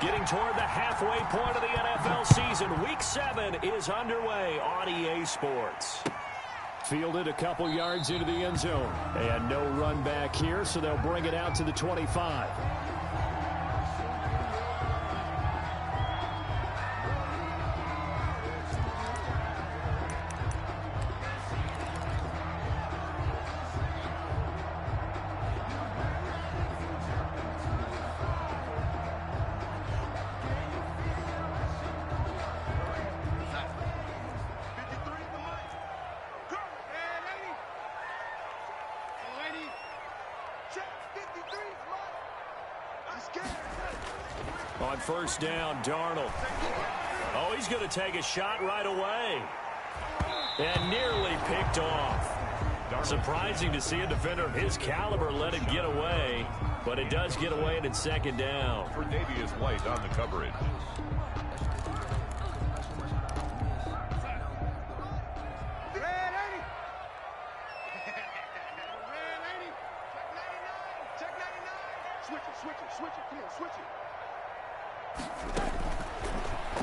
Getting toward the halfway point of the NFL season. Week 7 is underway on EA Sports. Fielded a couple yards into the end zone. And no run back here, so they'll bring it out to the 25. On first down, Darnold. Oh, he's going to take a shot right away. And nearly picked off. Surprising to see a defender of his caliber let it get away. But it does get away, and it's second down. For Davius White on the coverage.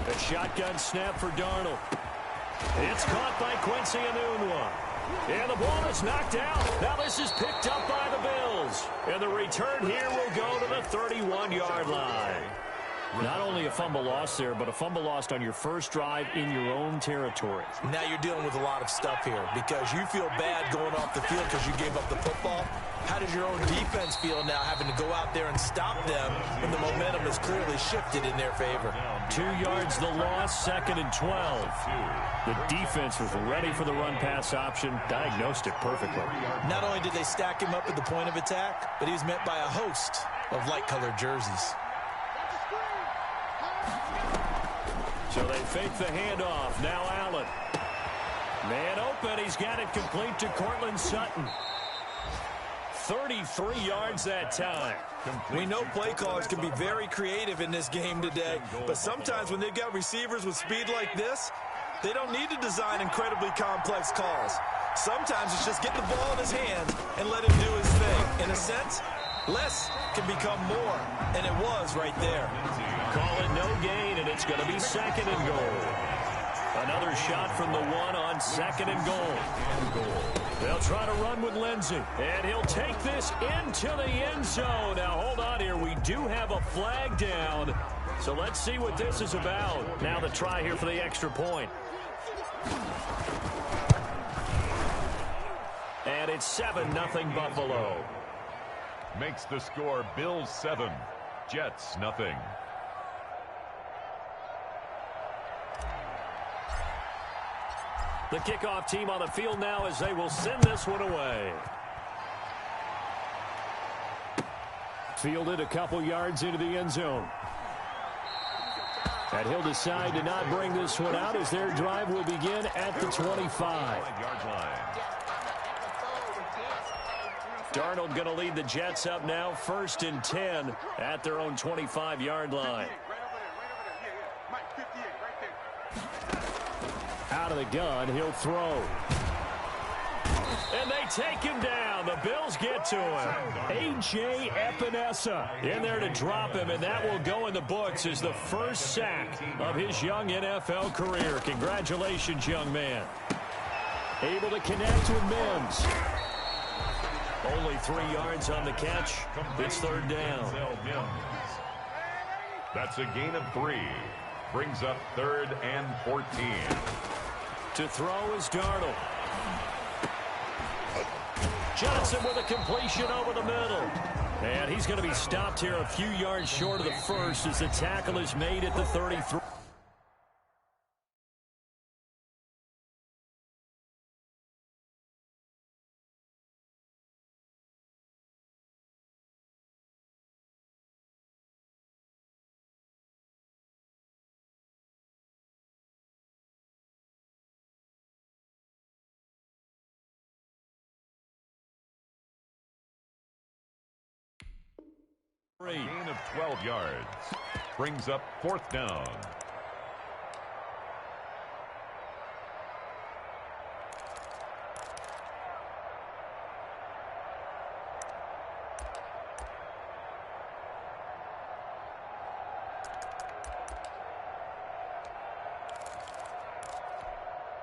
A shotgun snap for Darnold. It's caught by Quincy Enunwa. And the ball is knocked out. Now this is picked up by the Bills. And the return here will go to the 31-yard line. Not only a fumble loss there, but a fumble lost on your first drive in your own territory. Now you're dealing with a lot of stuff here because you feel bad going off the field because you gave up the football. How does your own defense feel now having to go out there and stop them when the momentum is clearly shifted in their favor? 2 yards the loss, 2nd and 12. The defense was ready for the run-pass option, diagnosed it perfectly. Not only did they stack him up at the point of attack, but he's met by a host of light-colored jerseys. So they fake the handoff. Now Allen. Man open. He's got it complete to Cortland Sutton. 33 yards that time. We know play callers can be very creative in this game today, but sometimes when they've got receivers with speed like this, they don't need to design incredibly complex calls. Sometimes it's just get the ball in his hands and let him do his thing. In a sense, less can become more, and it was right there. Call it no gain, and it's going to be 2nd and goal. Another shot from the one on 2nd and goal. They'll try to run with Lindsey, and he'll take this into the end zone. Now, hold on here. We do have a flag down, so let's see what this is about. Now the try here for the extra point. And it's 7-0 Buffalo. Makes the score Bills 7, Jets nothing. The kickoff team on the field now as they will send this one away. Fielded a couple yards into the end zone. And he'll decide to not bring this one out as their drive will begin at the 25. Darnold going to lead the Jets up now, 1st and 10 at their own 25-yard line. Out of the gun, he'll throw. And they take him down. The Bills get to him. A.J. Epinesa in there to drop him, and that will go in the books as the first sack of his young NFL career. Congratulations, young man. Able to connect with Mims. Only 3 yards on the catch. It's 3rd down. That's a gain of 3. Brings up 3rd and 14. To throw is Darnold. Johnson with a completion over the middle. And he's going to be stopped here a few yards short of the first as the tackle is made at the 33. Gain of 12 yards. Brings up 4th down.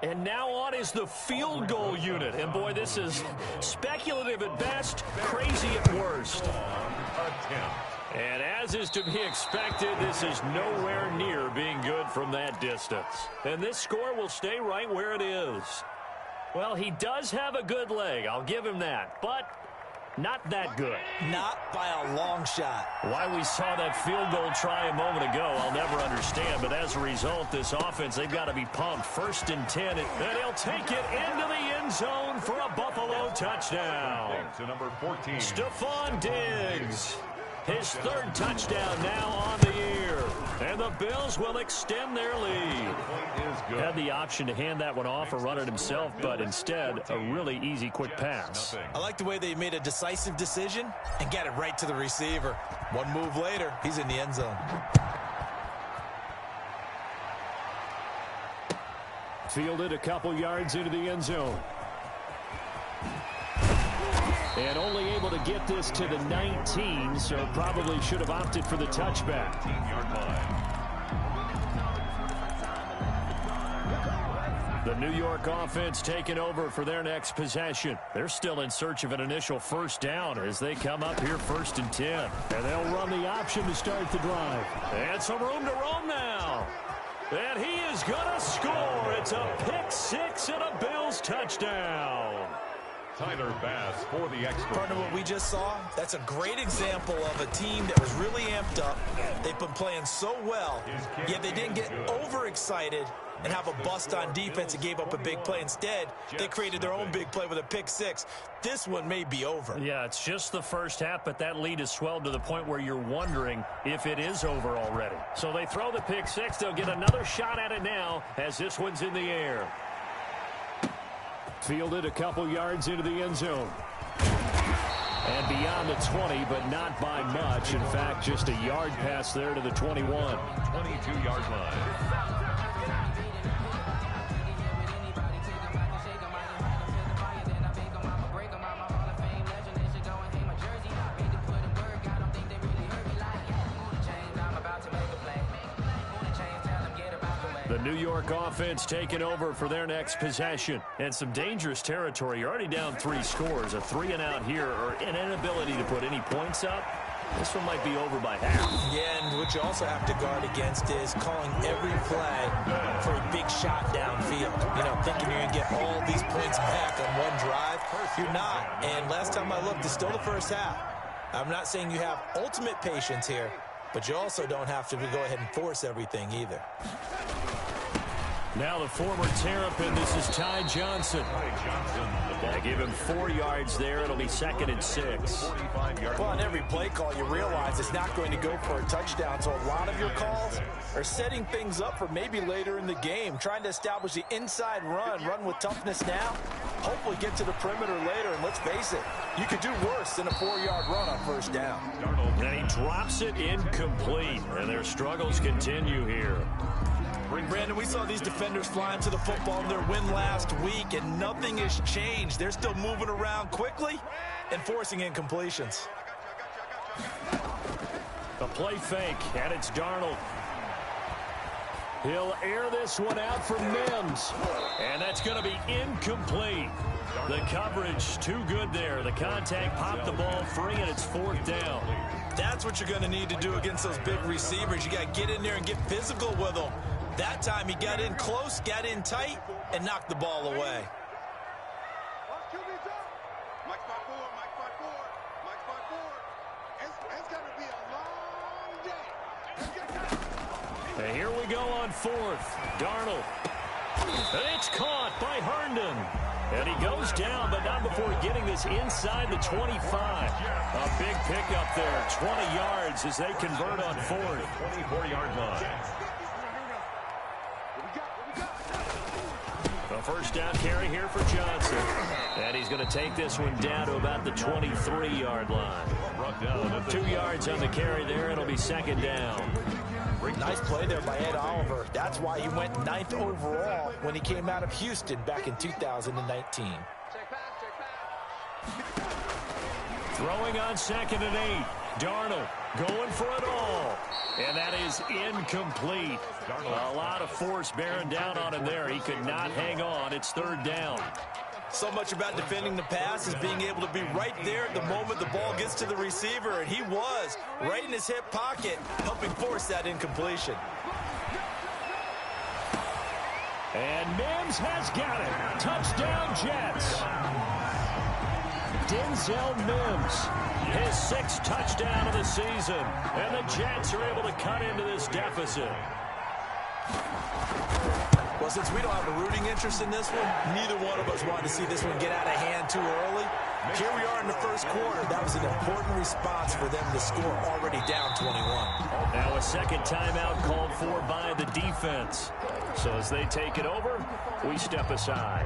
And now on is the field goal unit. And, boy, this is speculative at best, crazy at worst. And as is to be expected, this is nowhere near being good from that distance. And this score will stay right where it is. Well, he does have a good leg. I'll give him that. But not that good. Not by a long shot. Why we saw that field goal try a moment ago, I'll never understand. But as a result, this offense, they've got to be pumped. 1st and 10, and he'll take it into the end zone for a Buffalo touchdown. To number 14. Stephon Diggs. His 3rd touchdown now on the year. And the Bills will extend their lead. Had the option to hand that one off or run it himself, but instead, a really easy, quick pass. I like the way they made a decisive decision and got it right to the receiver. One move later, he's in the end zone. Fielded a couple yards into the end zone. And only able to get this to the 19, so probably should have opted for the touchback. 15-yard line. The New York offense taking over for their next possession. They're still in search of an initial 1st down as they come up here 1st and 10. And they'll run the option to start the drive. And some room to roam now. And he is going to score. It's a pick-6 and a Bills touchdown. Tyler Bass for the extra. Partner, what we just saw, that's a great example of a team that was really amped up. They've been playing so well, yet they didn't get overexcited and have a bust on defense and gave up a big play. Instead, they created their own big play with a pick-6. This one may be over. Yeah, it's just the first half, but that lead has swelled to the point where you're wondering if it is over already. So they throw the pick-6. They'll get another shot at it now as this one's in the air. Fielded a couple yards into the end zone. And beyond the 20, but not by much. In fact, just a yard pass there to the 21. 22-yard line. The New York offense taking over for their next possession. And some dangerous territory. You're already down 3 scores. A 3-and-out here or an inability to put any points up. This one might be over by half. Yeah, and what you also have to guard against is calling every play for a big shot downfield. You know, thinking you're going to get all these points back on one drive. You're not. And last time I looked, it's still the first half. I'm not saying you have ultimate patience here, but you also don't have to go ahead and force everything either. Now the former Terrapin, this is Ty Johnson. They give him 4 yards there. It'll be 2nd and 6. Well, on every play call, you realize it's not going to go for a touchdown. So a lot of your calls are setting things up for maybe later in the game, trying to establish the inside run with toughness now, hopefully get to the perimeter later. And let's face it, you could do worse than a 4-yard run on 1st down. And he drops it incomplete, and their struggles continue here. Brandon, we saw these defenders flying to the football in their win last week, and nothing has changed. They're still moving around quickly and forcing incompletions. A play fake, and it's Darnold. He'll air this one out for Mims, and that's going to be incomplete. The coverage too good there. The contact popped the ball free, and it's 4th down. That's what you're going to need to do against those big receivers. You got to get in there and get physical with them. That time he got in close, got in tight, and knocked the ball away. And here we go on 4th. Darnold. And it's caught by Herndon. And he goes down, but not before getting this inside the 25. A big pickup there, 20 yards as they convert on 4th. 24-yard line. A 1st down carry here for Johnson. And he's going to take this one down to about the 23-yard line. 2 yards on the carry there. It'll be 2nd down. Nice play there by Ed Oliver. That's why he went 9th overall when he came out of Houston back in 2019. Throwing on 2nd and 8. Darnold going for it all. And that is incomplete. A lot of force bearing down on him there. He could not hang on. It's third down. So much about defending the pass is being able to be right there at the moment the ball gets to the receiver, and he was right in his hip pocket, helping force that incompletion. And Mims has got it. Touchdown, Jets. Denzel Mims, his 6th touchdown of the season. And the Jets are able to cut into this deficit. Well, since we don't have a rooting interest in this one, neither one of us wanted to see this one get out of hand too early. Here we are in the first quarter. That was an important response for them to score, already down 21. Now a second timeout called for by the defense. So as they take it over, we step aside.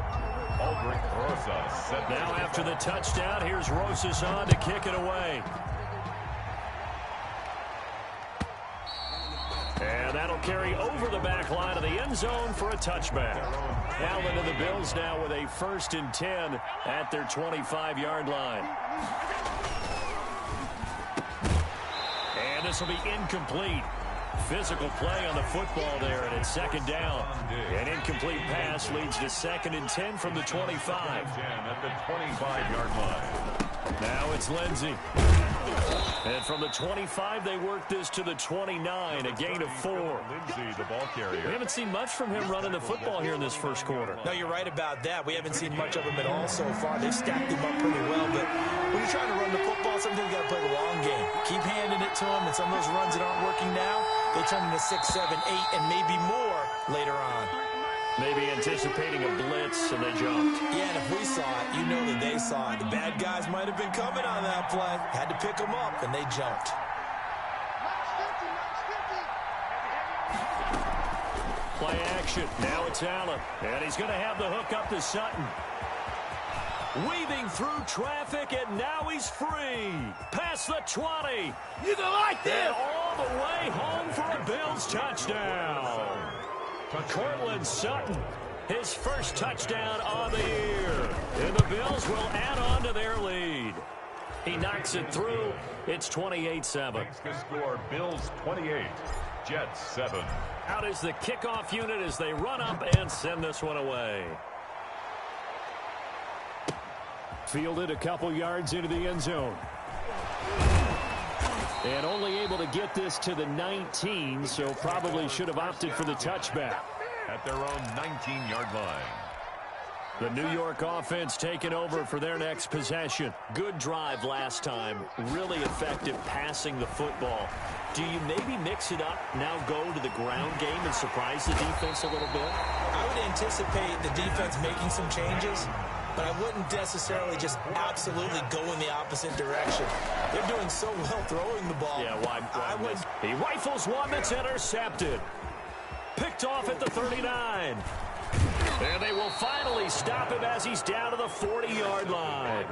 Now after the touchdown, here's Rosas on to kick it away. And that'll carry over the back line of the end zone for a touchback. Allen and the Bills now with a 1st and 10 at their 25-yard line. And this will be incomplete. Physical play on the football there, and it's second down. An incomplete pass leads to 2nd and 10 from the 25. At the 25-yard line. Now it's Lindsey. And from the 25, they work this to the 29, a gain of 4. Lindsey, the ball carrier. We haven't seen much from him running the football here in this first quarter. No, you're right about that. We haven't seen much of him at all so far. They've stacked him up pretty well, but when you're trying to run the football, sometimes you got to play the long game. Keep handing it to him, and some of those runs that aren't working now, they turn into 6, 7, 8, and maybe more later on. Maybe anticipating a blitz, and they jumped. Yeah, and if we saw it, you know that they saw it. The bad guys might have been coming on that play. Had to pick them up, and they jumped. Play action. Now it's Allen. And he's going to have the hook up to Sutton. Weaving through traffic, and now he's free. Past the 20. You don't like this? And all the way home for a Bills touchdown. Cortland Sutton, his 1st touchdown of the year. And the Bills will add on to their lead. He knocks it through. It's 28-7. Makes the score Bills 28, Jets 7. Out is the kickoff unit as they run up and send this one away. Fielded a couple yards into the end zone. And only able to get this to the 19, so probably should have opted for the touchback. At their own 19-yard line. The New York offense taking over for their next possession. Good drive last time. Really effective passing the football. Do you maybe mix it up, now go to the ground game and surprise the defense a little bit? I would anticipate the defense making some changes, but I wouldn't necessarily just absolutely go in the opposite direction. They're doing so well throwing the ball. Yeah, why he rifles one that's intercepted. Picked off at the 39. And they will finally stop him as he's down to the 40-yard line.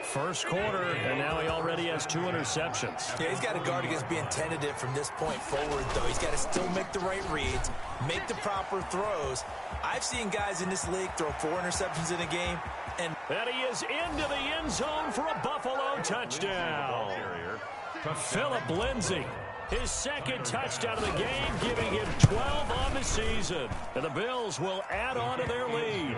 First quarter, and now he already has 2 interceptions. Yeah, he's got to guard against being tentative from this point forward, though. He's got to still make the right reads, make the proper throws. I've seen guys in this league throw 4 interceptions in a game. And he is into the end zone for a Buffalo touchdown. Philip Lindsay, his 2nd touchdown of the game, giving him 12 on the season. And the Bills will add on to their lead.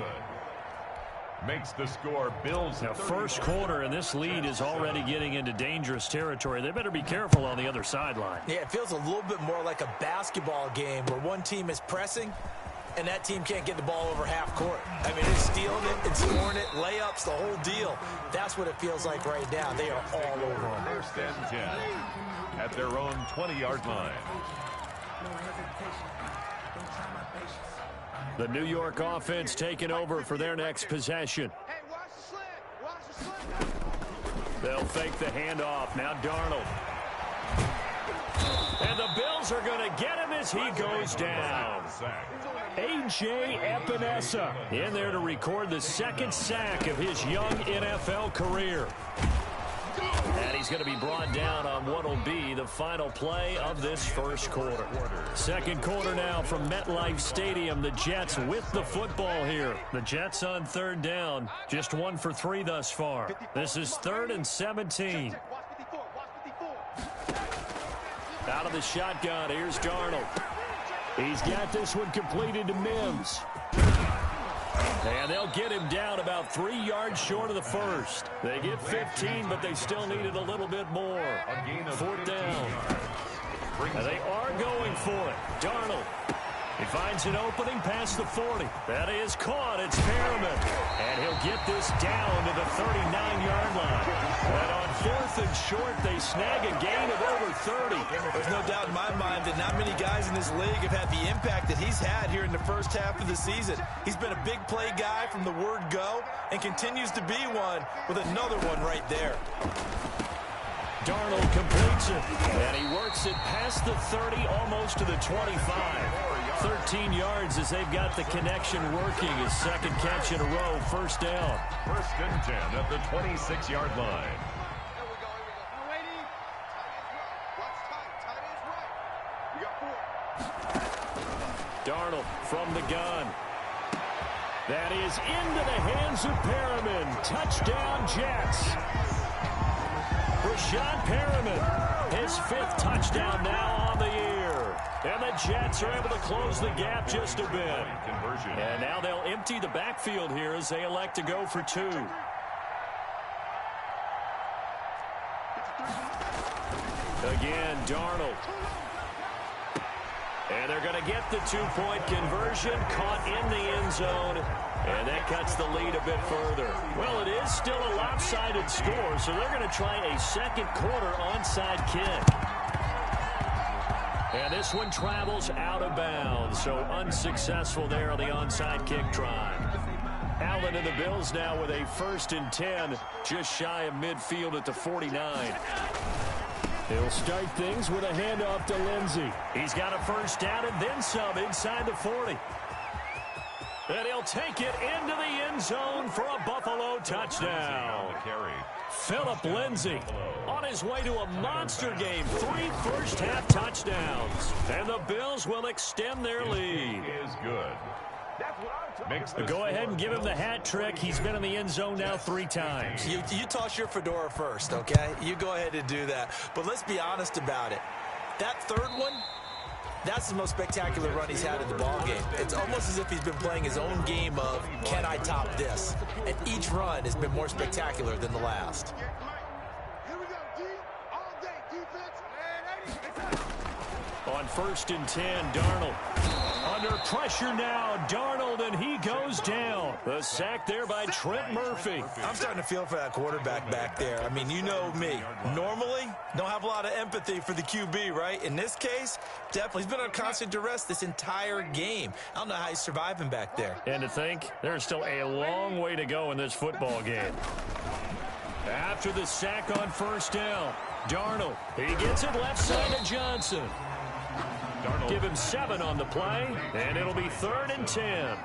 Makes the score Bills. Now, first quarter, and this lead is already getting into dangerous territory. They better be careful on the other sideline. Yeah, it feels a little bit more like a basketball game where one team is pressing and that team can't get the ball over half court. I mean, they're stealing it and scoring it, layups, the whole deal. That's what it feels like right now. They are all over them. First and 10 at their own 20-yard line. The New York offense taking over for their next possession. They'll fake the handoff. Now Darnold. And the Bills are going to get him as he goes down. A.J. Epinesa in there to record the 2nd sack of his young NFL career. And he's going to be brought down on what will be the final play of this first quarter. Second quarter now from MetLife Stadium. The Jets with the football here. The Jets on 3rd down. Just 1 for 3 thus far. This is 3rd and 17. Out of the shotgun, here's Darnold. He's got this one completed to Mims. And they'll get him down about 3 yards short of the first. They get 15, but they still needed a little bit more. 4th down. And they are going for it. Darnold. He finds an opening past the 40. That is caught. It's Perriman. And he'll get this down to the 39-yard line. And on 4th and short, they snag a gain of over 30. There's no doubt in my mind that not many guys in this league have had the impact that he's had here in the first half of the season. He's been a big play guy from the word go and continues to be one with another one right there. Darnold completes it, and he works it past the 30, almost to the 25. 13 yards as they've got the connection working. His second catch in a row, 1st down. 1st and 10 at the 26-yard line. Darnold from the gun. That is into the hands of Perriman. Touchdown, Jets. Rashad Perriman, his 5th touchdown now on the year. And the Jets are able to close the gap just a bit. And now they'll empty the backfield here as they elect to go for 2. Again, Darnold. And they're going to get the 2-point conversion, caught in the end zone. And that cuts the lead a bit further. Well, it is still a lopsided score, so they're going to try a second quarter onside kick. And this one travels out of bounds, so unsuccessful there on the onside kick try. Allen and the Bills now with a 1st and 10, just shy of midfield at the 49. He'll start things with a handoff to Lindsey. He's got a 1st down and then some inside the 40. And he'll take it into the end zone for a Buffalo touchdown. Phillip Lindsay on his way to a monster game. 3 first-half touchdowns. And the Bills will extend their lead. Is good. Go ahead and give him the hat trick. He's been in the end zone now 3 times. You toss your fedora first, okay? You go ahead and do that. But let's be honest about it. That 3rd one, that's the most spectacular run he's had in the ballgame. It's almost as if he's been playing his own game of, can I top this? And each run has been more spectacular than the last. On 1st and 10, Darnold. Under pressure now, Darnold, and he goes down. The sack there by Trent Murphy. I'm starting to feel for that quarterback back there. I mean, you know me. Normally, don't have a lot of empathy for the QB, right? In this case, definitely. He's been under constant duress this entire game. I don't know how he's surviving back there. And to think, there's still a long way to go in this football game. After the sack on 1st down, Darnold. He gets it left side to Johnson. Darnold. Give him 7 on the play, and it'll be 3rd and 10.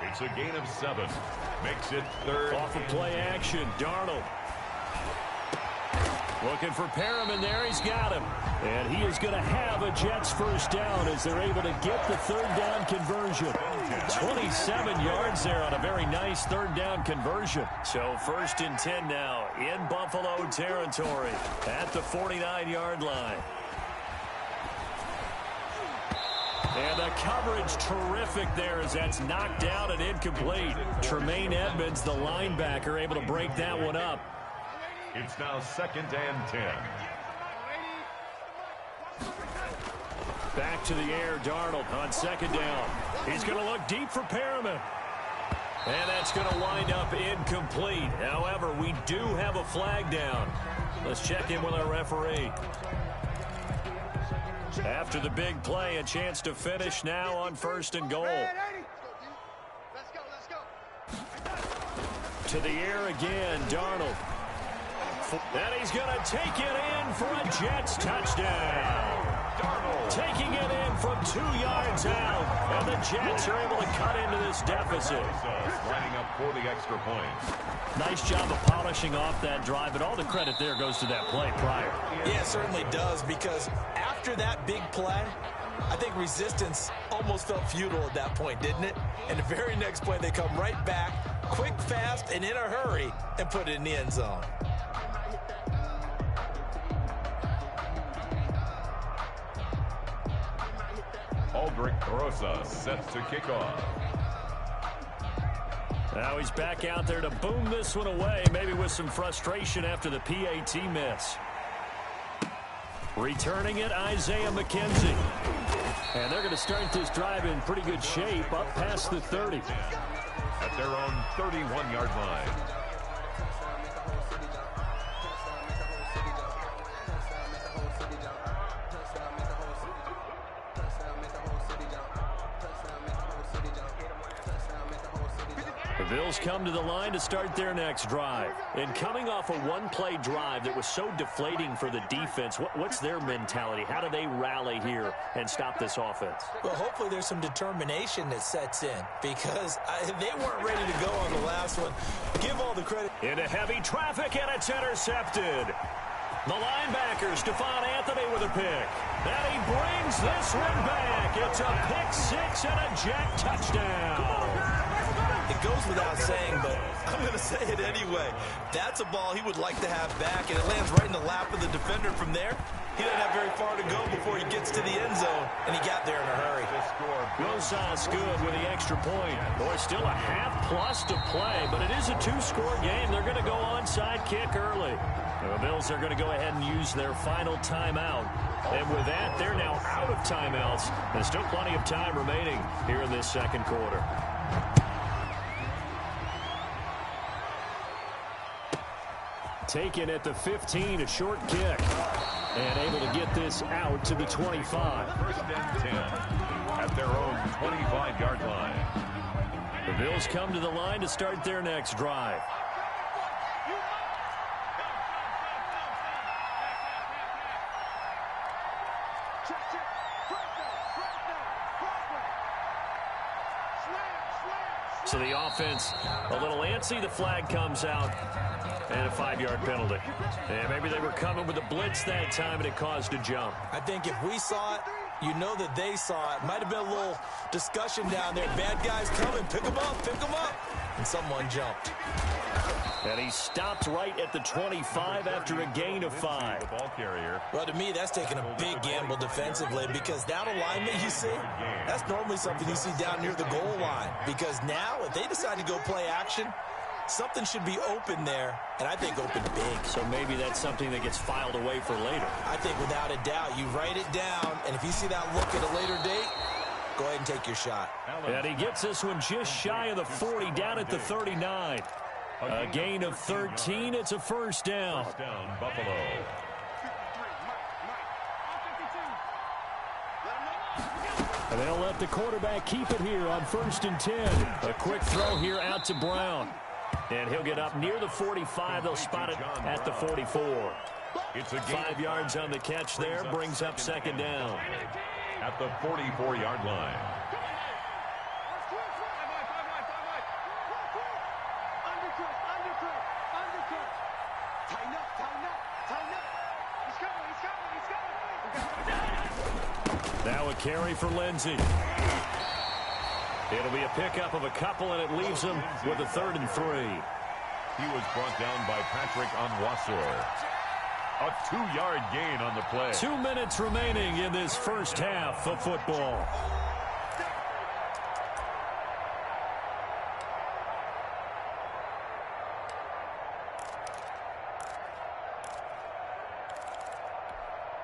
It's a gain of 7. Makes it 3rd. Off of play action, Darnold. Looking for Perriman there. He's got him. And he is going to have a Jets 1st down as they're able to get the 3rd down conversion. 27 yards there on a very nice 3rd down conversion. So 1st and 10 now in Buffalo territory at the 49-yard line. And the coverage terrific there as that's knocked down and incomplete. Tremaine Edmonds, the linebacker, able to break that one up. It's now 2nd and 10. Back to the air, Darnold on 2nd down. He's going to look deep for Perriman. And that's going to wind up incomplete. However, we do have a flag down. Let's check in with our referee. After the big play, a chance to finish now on 1st and goal. To the air again, Darnold. And he's going to take it in for a Jets touchdown. Darnold taking it in from 2 yards out. And the Jets are able to cut into this deficit. Lining up for the extra point. Nice job of polishing off that drive, but all the credit there goes to that play prior. Yeah, it certainly does, because after that big play, I think resistance almost felt futile at that point, didn't it? And the very next play, they come right back, quick, fast, and in a hurry, and put it in the end zone. Aldrich Rosa set to kick off. Now he's back out there to boom this one away, maybe with some frustration after the PAT miss. Returning it, Isaiah McKenzie. And they're going to start this drive in pretty good shape, up past the 30. At their own 31-yard line. The Bills come to the line to start their next drive. And coming off a one-play drive that was so deflating for the defense, what's their mentality? How do they rally here and stop this offense? Well, hopefully there's some determination that sets in because they weren't ready to go on the last one. Give all the credit. Into heavy traffic, and it's intercepted. The linebacker, Stephon Anthony, with a pick. And he brings this one back. It's a pick six and a Jet touchdown. It goes without saying, but I'm going to say it anyway. That's a ball he would like to have back, and it lands right in the lap of the defender from there. He doesn't have very far to go before he gets to the end zone, and he got there in a hurry. Rosas good with the extra point. Boy, still a half-plus to play, but it is a two-score game. They're going to go onside kick early. The Bills are going to go ahead and use their final timeout. And with that, they're now out of timeouts. There's still plenty of time remaining here in this second quarter. Taken at the 15, a short kick. And able to get this out to the 25. First and 10 at their own 25-yard line. The Bills come to the line to start their next drive. So the offense a little antsy. The flag comes out. And a 5-yard penalty. And maybe they were coming with a blitz that time, and it caused a jump. I think if we saw it, you know that they saw it. Might have been a little discussion down there. Bad guys coming. Pick them up. Pick them up. And someone jumped. And he stopped right at the 25 after a gain of 5. The ball carrier. Well, to me, that's taking a big gamble defensively because that alignment you see, that's normally something you see down near the goal line. Because now, if they decide to go play action, something should be open there, and I think open big. So maybe that's something that gets filed away for later. I think without a doubt, you write it down, and if you see that look at a later date, go ahead and take your shot. And he gets this one just shy of the 40, down at the 39. A gain of 13. It's a first down. First down, Buffalo. And they'll let the quarterback keep it here on 1st and 10. A quick throw here out to Brown. And he'll get up near the 45. They'll spot it at the 44. It's a 5 yards on the catch there. Brings up second down. At the 44-yard line. Now a carry for Lindsey. It'll be a pickup of a couple, and it leaves him with a 3rd and 3. He was brought down by Patrick Onwuasor. A 2-yard gain on the play. 2 minutes remaining in this first half of football.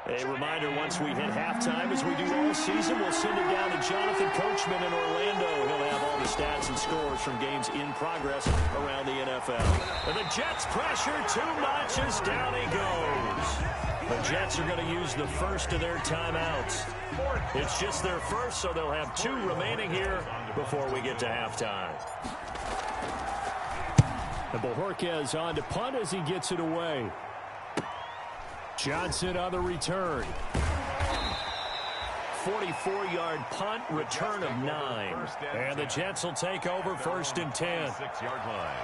A reminder, once we hit halftime, as we do all season, we'll send it down to Jonathan Coachman in Orlando. He'll have all the stats and scores from games in progress around the NFL. And the Jets pressure too much as down he goes. The Jets are going to use the first of their timeouts. It's just their first, so they'll have 2 remaining here before we get to halftime. And Bojorquez on to punt as he gets it away. Johnson on the return. 44-yard punt, return of 9. And the Jets will take over 1st and 10. 6-yard line.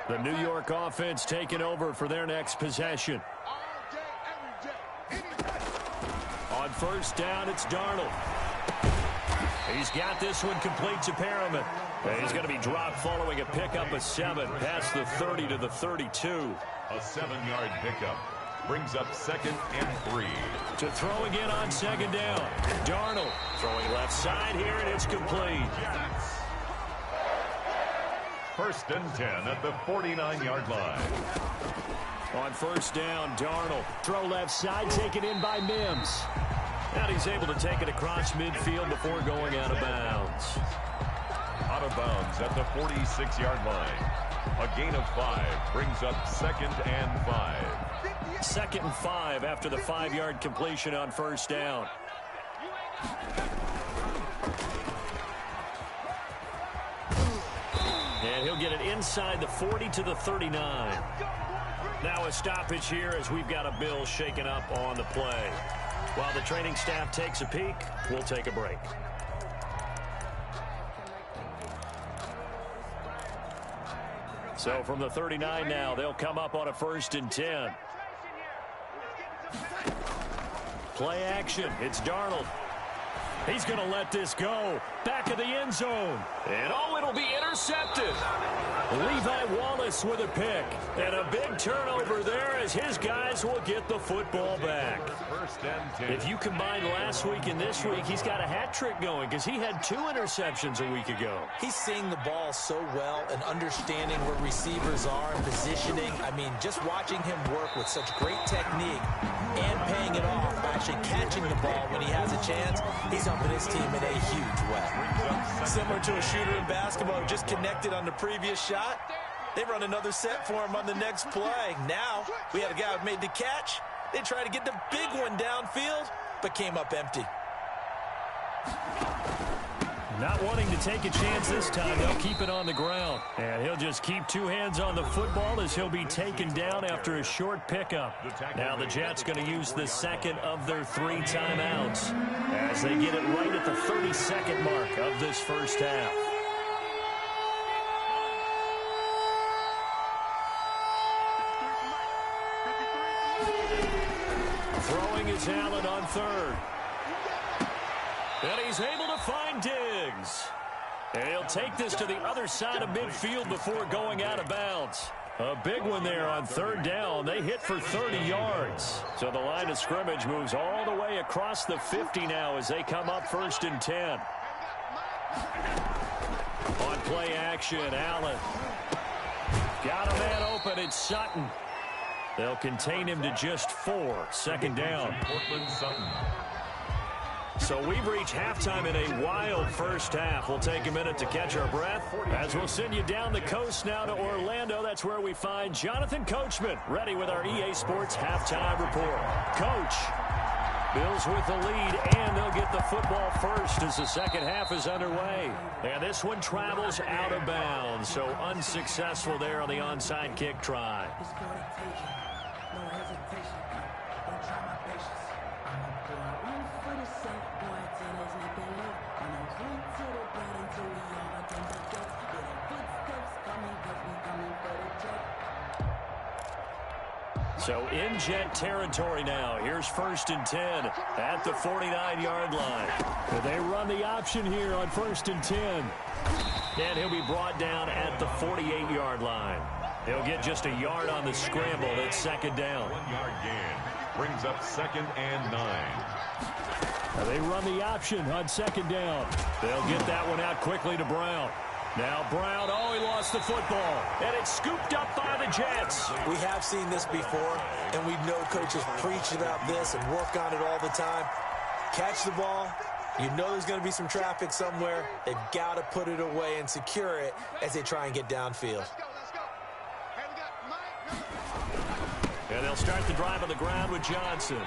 The New York offense taking over for their next possession. On 1st down, it's Darnold. He's got this one complete to Perriman. And he's going to be dropped following a pickup of 7 past the 30 to the 32. A 7-yard pickup brings up 2nd and 3. To throw again on 2nd down. Darnold throwing left side here, and it's complete. 1st and 10 at the 49-yard line. On 1st down, Darnold. Throw left side, taken in by Mims. And he's able to take it across midfield before going out of bounds. Out of bounds at the 46-yard line. A gain of 5 brings up 2nd and 5. 2nd and 5 after the 5-yard completion on 1st down. And he'll get it inside the 40 to the 39. Now a stoppage here as we've got a Bill shaken up on the play. While the training staff takes a peek, we'll take a break. So from the 39 now, they'll come up on a 1st and 10. Play action. It's Darnold. He's going to let this go. Back of the end zone. And oh, it'll be intercepted. Levi Wallace with a pick. And a big turnover there as his guys will get the football back. 1st and 10. If you combine last week and this week, he's got a hat trick going because he had 2 interceptions a week ago. He's seeing the ball so well and understanding where receivers are and positioning. I mean, just watching him work with such great technique and paying it off by actually catching the ball when he has a chance, he's helping his team in a huge way. Similar to a shooter in basketball who just connected on the previous shot. They run another set for him on the next play. Now, we have a guy who made the catch. They tried to get the big one downfield, but came up empty. Not wanting to take a chance this time, they'll keep it on the ground. And he'll just keep 2 hands on the football as he'll be taken down after a short pickup. Now the Jets going to use the 2nd of their 3 timeouts as they get it right at the 30-second mark of this 1st half. Throwing is Allen on 3rd. And he's able to find Diggs. And he'll take this to the other side of midfield before going out of bounds. A big one there on 3rd down. They hit for 30 yards. So the line of scrimmage moves all the way across the 50 now as they come up 1st and 10. On play action, Allen. Got a man open. It's Sutton. They'll contain him to just 4. 2nd down. Portland Sutton. So we've reached halftime in a wild 1st half. We'll take a minute to catch our breath as we'll send you down the coast now to Orlando. That's where we find Jonathan Coachman ready with our EA Sports halftime report. Coach, Bills with the lead, and they'll get the football first as the 2nd half is underway. And this one travels out of bounds, so unsuccessful there on the onside kick try. So in Jet territory now. Here's 1st and 10 at the 49-yard line. And they run the option here on 1st and 10. And he'll be brought down at the 48-yard line. He'll get just a yard on the scramble at 2nd down. 1-yard gain brings up 2nd and 9. Now they run the option on 2nd down. They'll get that one out quickly to Brown. Now Brown, oh, he lost the football. And it's scooped up by the Jets. We have seen this before, and we know coaches preach about this and work on it all the time. Catch the ball. You know there's going to be some traffic somewhere. They've got to put it away and secure it as they try and get downfield. And they'll start the drive on the ground with Johnson.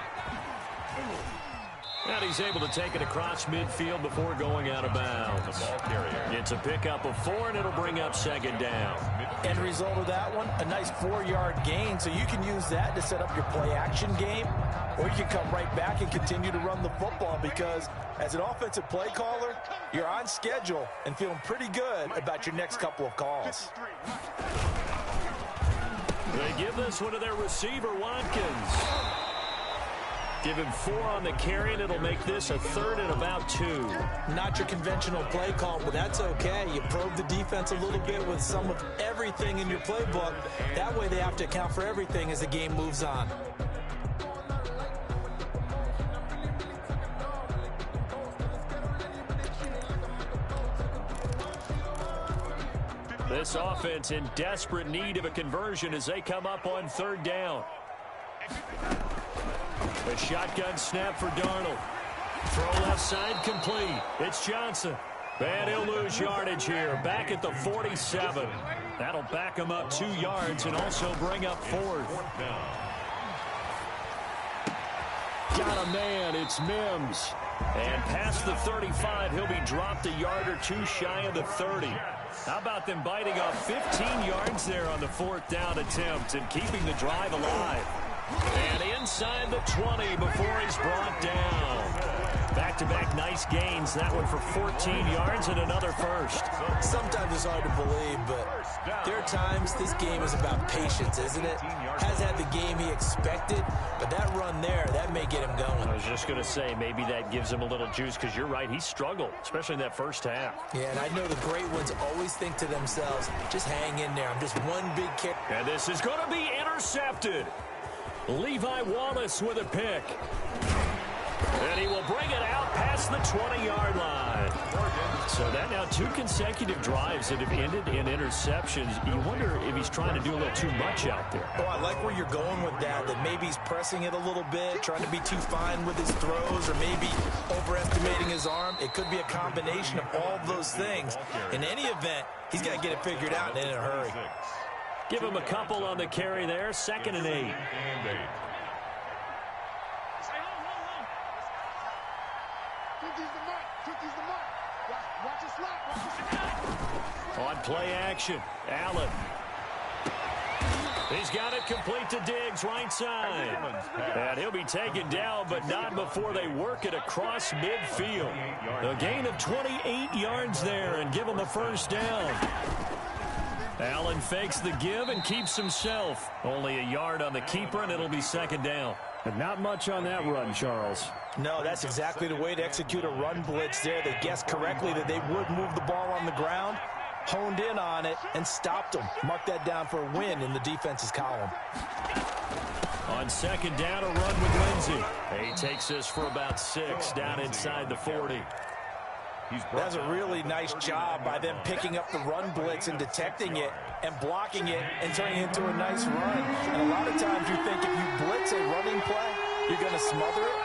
And he's able to take it across midfield before going out of bounds. The ball carrier. It's a pickup of 4, and it'll bring up 2nd down. End result of that one, a nice 4-yard gain, so you can use that to set up your play-action game, or you can come right back and continue to run the football because as an offensive play caller, you're on schedule and feeling pretty good about your next couple of calls. They give this one to their receiver, Watkins. Give him 4 on the carry, and it'll make this a 3rd and about 2. Not your conventional play call, but that's okay. You probe the defense a little bit with some of everything in your playbook. That way they have to account for everything as the game moves on. This offense in desperate need of a conversion as they come up on 3rd down. A shotgun snap for Darnold. Throw left side complete. It's Johnson. And he'll lose yardage here. Back at the 47. That'll back him up 2 yards and also bring up 4th. Got a man. It's Mims. And past the 35, he'll be dropped a yard or 2 shy of the 30. How about them biting off 15 yards there on the 4th down attempt and keeping the drive alive? And inside the 20 before he's brought down. Back-to-back nice gains. That one for 14 yards and another first. Sometimes it's hard to believe, but there are times this game is about patience, isn't it? Has had the game he expected, but that run there, that may get him going. I was just going to say, maybe that gives him a little juice because you're right, he struggled, especially in that first half. Yeah, and I know the great ones always think to themselves, just hang in there. I'm just one big kick. And this is going to be intercepted. Levi Wallace with a pick. And he will bring it out past the 20-yard line. So that now 2 consecutive drives that have ended in interceptions. You wonder if he's trying to do a little too much out there. Oh, I like where you're going with that maybe he's pressing it a little bit, trying to be too fine with his throws, or maybe overestimating his arm. It could be a combination of all those things. In any event, he's got to get it figured out and in a hurry. Give him a couple on the carry there. 2nd and 8. On play action, Allen. He's got it complete to Diggs, right side. And he'll be taken down, but not before they work it across midfield. A gain of 28 yards there and give him a 1st down. Allen fakes the give and keeps himself. Only a yard on the keeper, and it'll be 2nd down. But not much on that run, Charles. No, that's exactly the way to execute a run blitz there. They guessed correctly that they would move the ball on the ground, honed in on it, and stopped them. Mark that down for a win in the defense's column. On 2nd down, a run with Lindsey. He takes this for about 6 down inside the 40. That's a really nice job by them picking up the run blitz and detecting it and blocking it and turning it into a nice run. And a lot of times you think if you blitz a running play, you're going to smother it.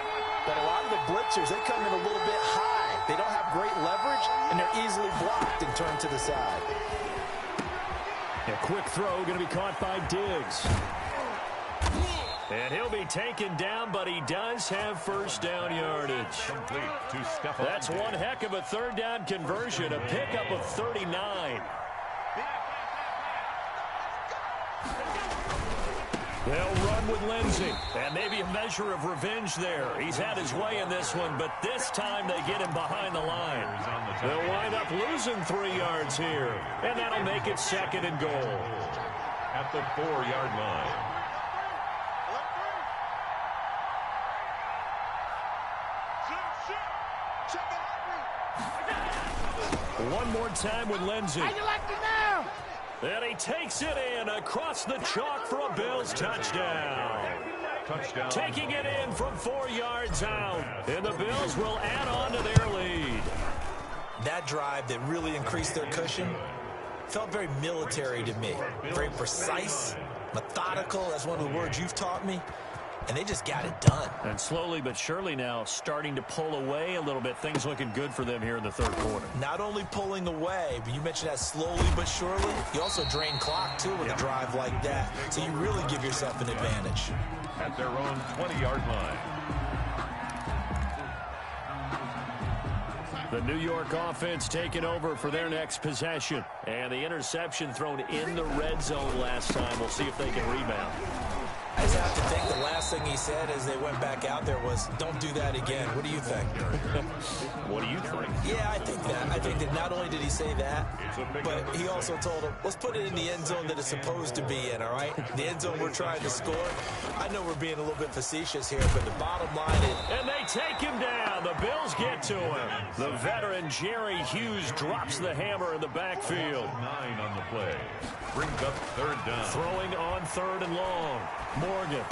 But a lot of the blitzers, they come in a little bit high. They don't have great leverage, and they're easily blocked and turned to the side. A quick throw going to be caught by Diggs. And he'll be taken down, but he does have 1st down yardage. That's one heck of a 3rd down conversion, a pickup of 39. They'll run with Lindsey, and maybe a measure of revenge there. He's had his way in this one, but this time they get him behind the line. They'll wind up losing 3 yards here, and that'll make it 2nd and goal. At the 4-yard line. One more time with Lindsey. How you like it now? And he takes it in across the chalk for a Bills touchdown. Taking it in from 4 yards out. And the Bills will add on to their lead. That drive that really increased their cushion felt very military to me. Very precise, methodical. That's one of the words you've taught me. And they just got it done. And slowly but surely now starting to pull away a little bit. Things looking good for them here in the 3rd quarter. Not only pulling away, but you mentioned that slowly but surely. You also drain clock, too, with a drive like that. So you really give yourself an advantage. At their own 20-yard line. The New York offense taking over for their next possession. And the interception thrown in the red zone last time. We'll see if they can rebound. I just have to think the last thing he said as they went back out there was, don't do that again. What do you think? What do you think? Yeah, I think that. I think that not only did he say that, but he also told him, let's put it in the end zone that it's supposed to be in, all right? The end zone we're trying to score. I know we're being a little bit facetious here, but the bottom line is... And they take him down. The Bills get to him. The veteran Jerry Hughes drops the hammer in the backfield. 9 on the play. Brings up third down. Throwing on third and long. Morgan.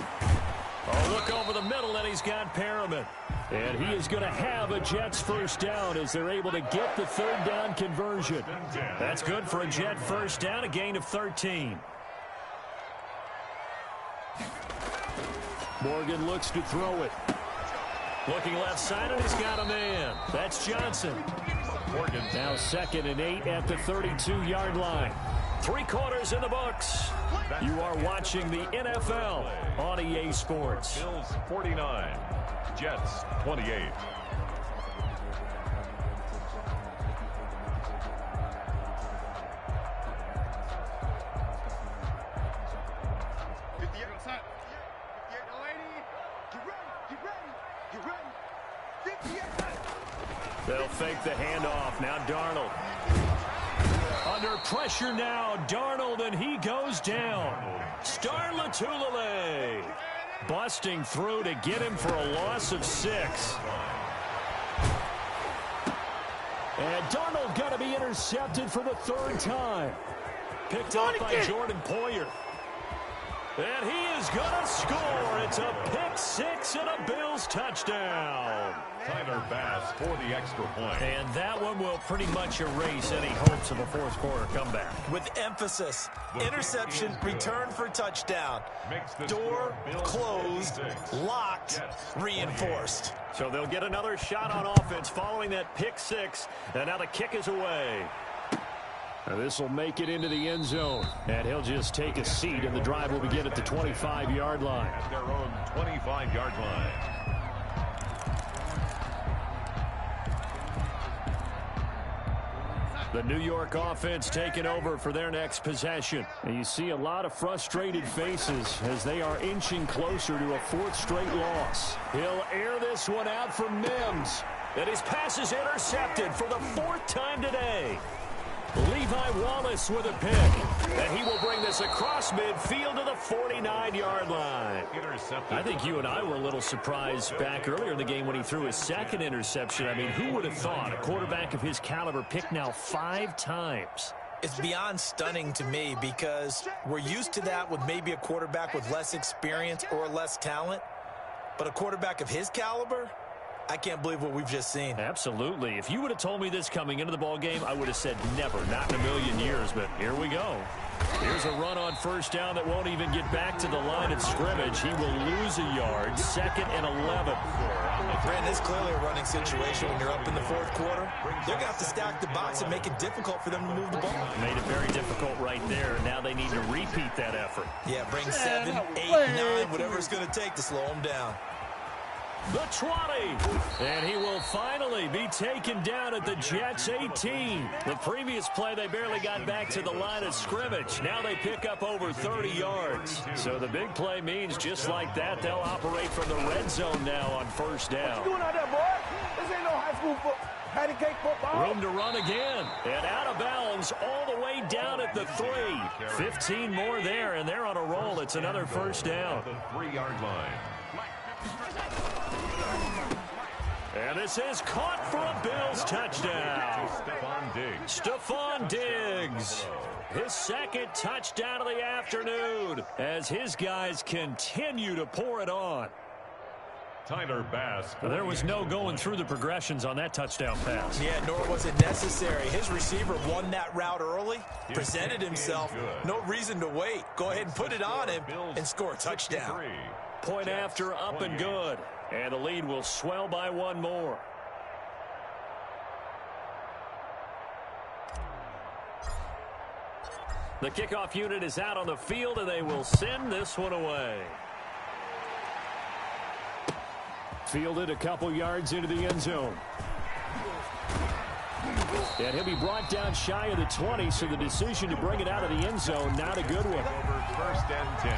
Oh, look over the middle, and he's got Perriman. And he is going to have a Jets first down as they're able to get the third down conversion. That's good for a Jet first down, a gain of 13. Morgan looks to throw it. Looking left side, and he's got a man. That's Johnson. Morgan now 2nd and 8 at the 32-yard line. 3 quarters in the books. You are watching the NFL on EA Sports. Bills 49, Jets 28. They'll fake the handoff. Now Darnold. Under pressure now, Darnold, and he goes down. Star Latulele busting through to get him for a loss of 6. And Darnold got to be intercepted for the 3rd time. Picked up by Jordan Poyer. And he is going to score. It's a pick 6 and a Bills touchdown. Tyler Bass for the extra point. And that one will pretty much erase any hopes of a fourth quarter comeback. With emphasis, interception, return for touchdown. Door closed, locked, reinforced. So they'll get another shot on offense following that pick 6. And now the kick is away. This will make it into the end zone. And he'll just take a seat, and the drive will begin at the 25-yard line. At their own 25-yard line. The New York offense taking over for their next possession. And you see a lot of frustrated faces as they are inching closer to a 4th straight loss. He'll air this one out for Mims. And his pass is intercepted for the 4th time today. Levi Wallace with a pick, and he will bring this across midfield to the 49-yard line. I think you and I were a little surprised back earlier in the game when he threw his 2nd interception. I mean, who would have thought a quarterback of his caliber picked now 5 times? It's beyond stunning to me because we're used to that with maybe a quarterback with less experience or less talent. But a quarterback of his caliber, I can't believe what we've just seen. Absolutely. If you would have told me this coming into the ball game, I would have said never, not in a million years. But here we go. Here's a run on first down that won't even get back to the line of scrimmage. He will lose a yard. 2nd and 11. Brandon, it's clearly a running situation when you're up in the 4th quarter. They're going to have to stack the box and make it difficult for them to move the ball. Made it very difficult right there. Now they need to repeat that effort. Yeah, bring 7, 8, 9, whatever it's going to take to slow them down. The 20, and he will finally be taken down at the Jets 18. The previous play, they barely got back to the line of scrimmage. Now they pick up over 30 yards. So the big play means just like that, they'll operate from the red zone now on first down. What you doing out there, boy? This ain't no high school patty cake football. Room to run again, and out of bounds all the way down at the 3. 15 more there, and they're on a roll. It's another first down. The 3-yard line. And this is caught for a Bills touchdown. Stephon Diggs. His 2nd touchdown of the afternoon as his guys continue to pour it on. Tyler Bass. There was no going through the progressions on that touchdown pass. Yeah, nor was it necessary. His receiver won that route early, presented himself. No reason to wait. Go ahead and put it on him and score a touchdown. Point after, up and good. And the lead will swell by 1 more. The kickoff unit is out on the field, and they will send this one away. Fielded a couple yards into the end zone. And he'll be brought down shy of the 20, so the decision to bring it out of the end zone, not a good one. Over 1st and 10.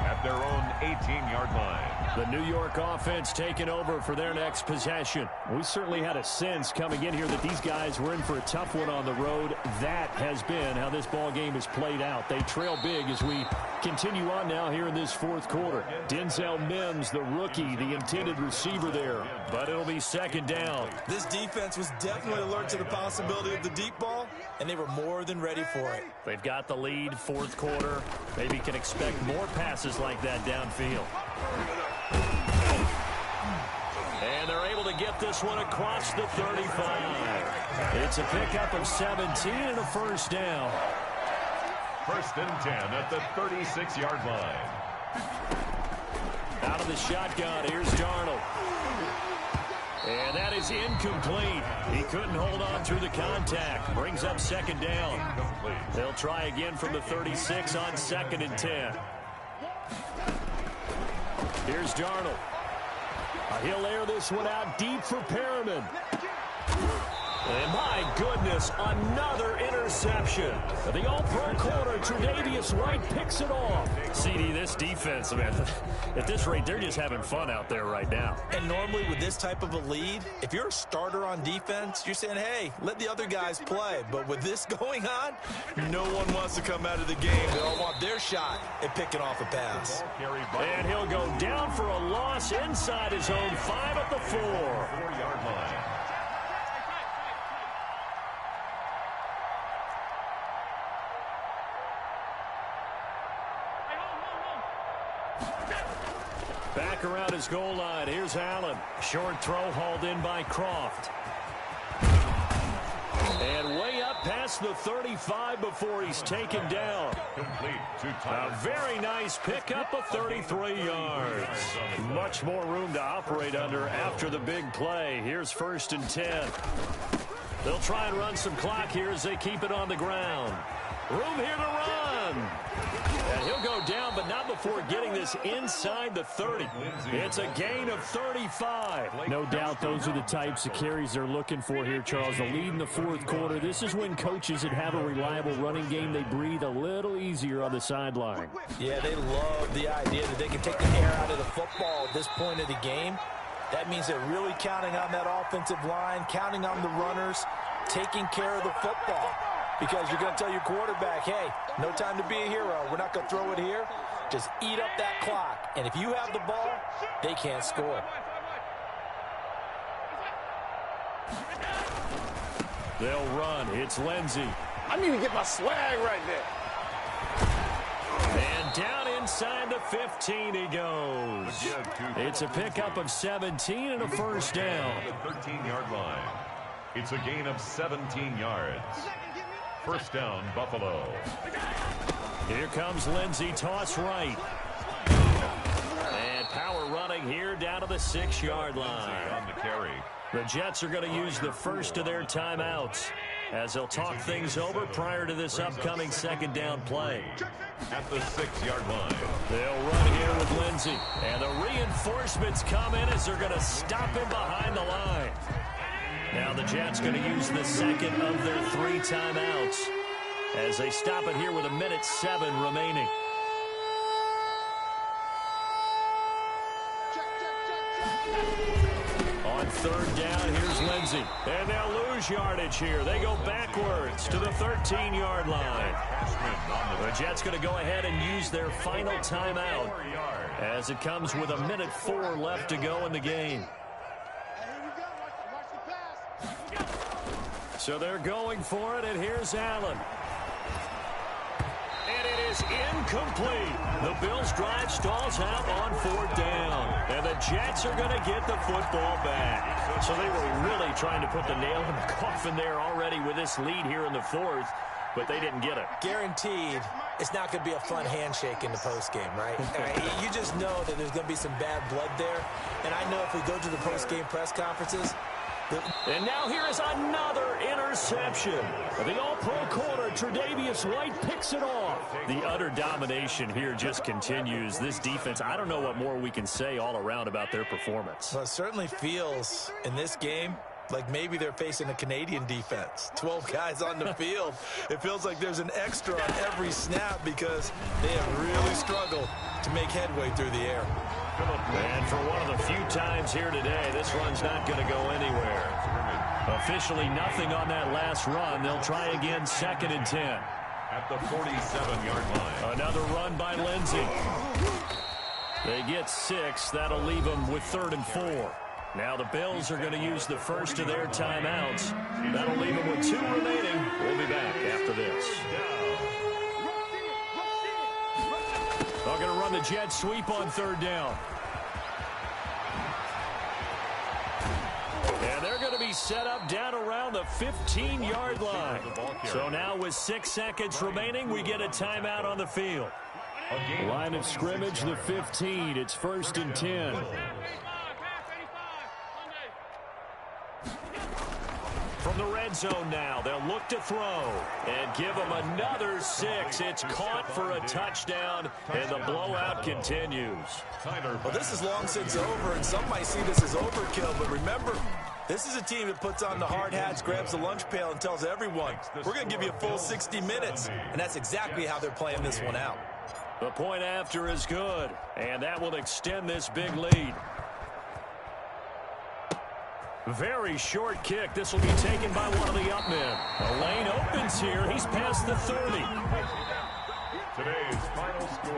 at their own 18-yard line. The New York offense taking over for their next possession. We certainly had a sense coming in here that these guys were in for a tough one on the road. That has been how this ball game has played out. They trail big as we continue on now here in this fourth quarter. Denzel Mims, the rookie, the intended receiver there. But it'll be second down. This defense was definitely alert to the possibility of the deep ball, and they were more than ready for it. They've got the lead, fourth quarter. Maybe can expect more passes like that downfield. And they're able to get this one across the 35. It's a pickup of 17 and a first down. First and 10 at the 36-yard line. Out of the shotgun, here's Darnold. And that is incomplete. He couldn't hold on through the contact. Brings up second down. They'll try again from the 36 on second and 10. Here's Darnold. He'll air this one out deep for Perriman. And my goodness, another interception. The all-pro corner, Tre'Davious White picks it off. CD, this defense, man, at this rate, they're just having fun out there right now. And normally with this type of a lead, if you're a starter on defense, you're saying, hey, let the other guys play. But with this going on, no one wants to come out of the game. They all want their shot at picking off a pass. And he'll go down for a loss inside his own 5 at the 4-yard line. Back around his goal line. Here's Allen. Short throw hauled in by Croft. And way up past the 35 before he's taken down. Complete. A very nice pickup of 33 yards. Much more room to operate under after the big play. Here's first and 10. They'll try and run some clock here as they keep it on the ground. Room here to run. And he'll go down, but not before getting this inside the 30. It's a gain of 35. No doubt those are the types of carries they're looking for here, Charles. The lead in the fourth quarter. This is when coaches that have a reliable running game, they breathe a little easier on the sideline. Yeah, they love the idea that they can take the air out of the football at this point of the game. That means they're really counting on that offensive line, counting on the runners, taking care of the football. Because you're going to tell your quarterback, hey, no time to be a hero. We're not going to throw it here. Just eat up that clock. And if you have the ball, they can't score. They'll run. It's Lindsey. I need to get my swag right there. And down inside the 15 he goes. It's a pickup of 17 and a first down. The 13-yard line. It's a gain of 17 yards. First down, Buffalo. Here comes Lindsey, toss right. And power running here down to the 6-yard line. On the carry. The Jets are going to use the first of their timeouts as they'll talk things over prior to this upcoming second down play. At the 6-yard line. They'll run here with Lindsey. And the reinforcements come in as they're going to stop him behind the line. Now the Jets going to use the second of their 3 timeouts as they stop it here with 1:07 remaining. On third down, here's Lindsey. And they'll lose yardage here. They go backwards to the 13-yard line. The Jets going to go ahead and use their final timeout as it comes with 1:04 left to go in the game. So they're going for it, and here's Allen. And it is incomplete. The Bills' drive stalls out on 4th down. And the Jets are going to get the football back. So they were really trying to put the nail in the coffin there already with this lead here in the 4th, but they didn't get it. Guaranteed, it's not going to be a fun handshake in the postgame, right? You just know that there's going to be some bad blood there. And I know if we go to the postgame press conferences, and now here is another interception. The all-pro corner, Tre'Davious White picks it off. The utter domination here just continues. This defense, I don't know what more we can say all around about their performance. Well, it certainly feels in this game like maybe they're facing a Canadian defense. 12 guys on the field. It feels like there's an extra on every snap because they have really struggled to make headway through the air. And for one of the few times here today, this run's not going to go anywhere. Officially nothing on that last run. They'll try again, 2nd and 10. At the 47-yard line. Another run by Lindsey. They get 6. That'll leave them with 3rd and 4. Now the Bills are going to use the first of their timeouts. That'll leave them with 2 remaining. We'll be back after this. They're going to run the jet sweep on 3rd down. And they're going to be set up down around the 15-yard line. So now with 6 seconds remaining, we get a timeout on the field. Line of scrimmage, the 15. It's 1st and 10. From the red zone now, they'll look to throw and give them another 6. It's caught for a touchdown, and the blowout continues. Well, this is long since over, and some might see this as overkill, but remember, this is a team that puts on the hard hats, grabs the lunch pail, and tells everyone, we're going to give you a full 60 minutes, and that's exactly how they're playing this one out. The point after is good, and that will extend this big lead. Very short kick. This will be taken by one of the up men. The lane opens here. He's past the 30. Today's final score.